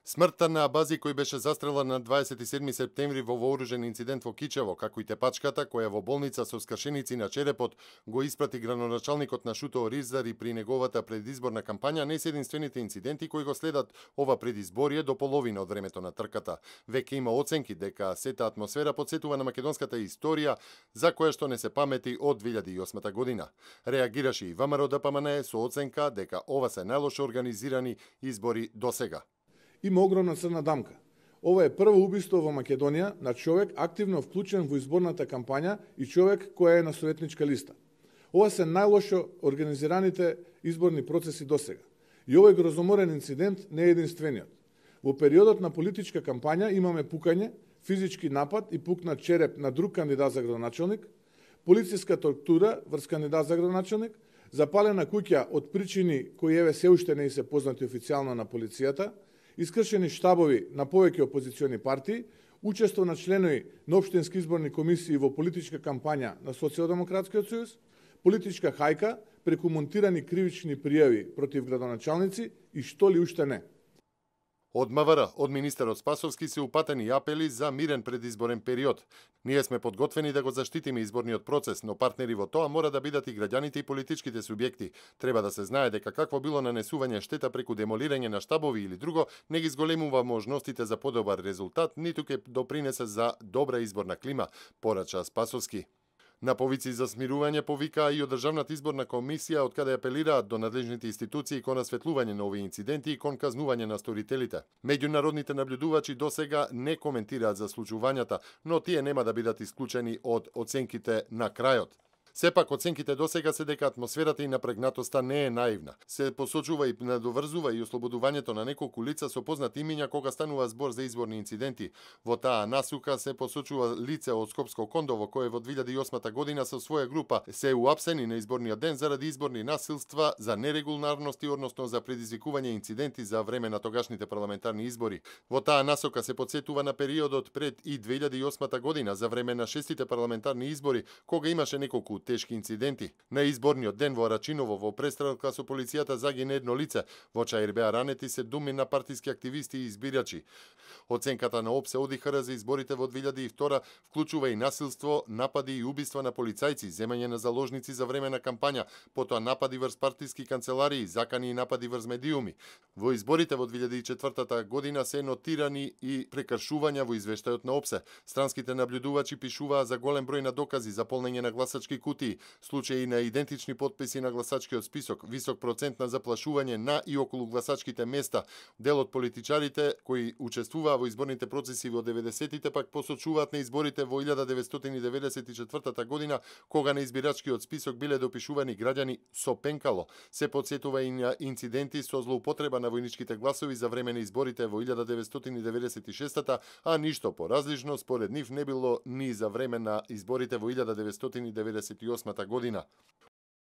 Смртта на Абази, кој беше застрелан на 27 септември во вооружен инцидент во Кичево, како и тепачката која во болница со скршеници на черепот го испрати градоначалникот на Шуто Оризари при неговата предизборна кампања, не се единствените инциденти кои го следат ова предизборие до половина од времето на трката. Веќе има оценки дека сета атмосфера потсетува на македонската историја за која што не се памети од 2008 година. Реагираше и ВМРО ДПМН со оценка дека ова се најлошо организирани избори досега. Има огромна црна дамка. Ова е прво убиство во Македонија на човек активно вклучен во изборната кампања и човек кој е на советничка листа. Ова се најлошо организираните изборни процеси досега. И овој грозоморен инцидент не е единствениот. Во периодот на политичка кампања имаме пукање, физички напад и пукнат череп на друг кандидат за градоначалник, полициска тортура врз кандидат за градоначалник, запалена куќа од причини кои еве се уште не се познати официјално на полицијата, искршени штабови на повеќе опозициони партии, учество на членови на општински изборни комисии во политичка кампања на Социјалдемократскиот сојуз, политичка хајка преку монтирани кривични пријави против градоначалници и што ли уште не. Од МВР, од министерот Спасовски се упатени апели за мирен предизборен период. Ние сме подготвени да го заштитиме изборниот процес, но партнери во тоа мора да бидат и граѓаните и политичките субјекти. Треба да се знае дека какво било нанесување штета преку демолирање на штабови или друго не ги зголемува можностите за подобар резултат, ниту ќе допринесе за добра изборна клима, порача Спасовски. На повици за смирување повикаа и од Државната изборна комисија, од каде апелираат до надлежните институции кон расветлување на овие инциденти и кон казнување на сторителите. Меѓународните наблюдувачи досега не коментираат за случувањата, но тие нема да бидат исклучени од оценките на крајот. Сепак, оценките досега се дека атмосферата и напрегнатоста не е наивна. Се посочува и надоврзува и ослободувањето на неколку лица со познати имиња кога станува збор за изборни инциденти. Во таа насука се посочува лице од Скопско Кондово, кое во 2008 година со своја група се уапсени на изборниот ден заради изборни насилства за нерегуларности, односно за предизвикување инциденти за време на тогашните парламентарни избори. Во таа насока се потсетува на периодот пред и 2008 година за време на шестите парламентарни избори, кога имаше неколку тешки инциденти. На изборниот ден во Рачиново во престрелка со полицијата загине едно лице, во чаир беа ранети 7 на партиски активисти и избирачи. Оценката на ОПСЕ ОДИХР за изборите во 2002 вклучува и насилство, напади и убиства на полицајци, земање на заложници за време на кампања, потоа напади врз партиски канцеларии, закани и напади врз медиуми. Во изборите во 2004 година се нотирани и прекршувања во извештајот на ОПСЕ. Странските наблюдувачи пишуваа за голем број на докази за полнење на гласачки кутии, случаи на идентични потписи на гласачкиот список, висок процент на заплашување на и околу гласачките места. Дел од политичарите кои учествуваа во изборните процеси во 90-тите пак посочуваат на изборите во 1994 година, кога на избирачкиот список биле допишувани граѓани со пенкало. Се потсетува и на инциденти со злоупотреба на војничките гласови за време на изборите во 1996, а ништо поразлично според нив не било ни за време на изборите во 1998 година.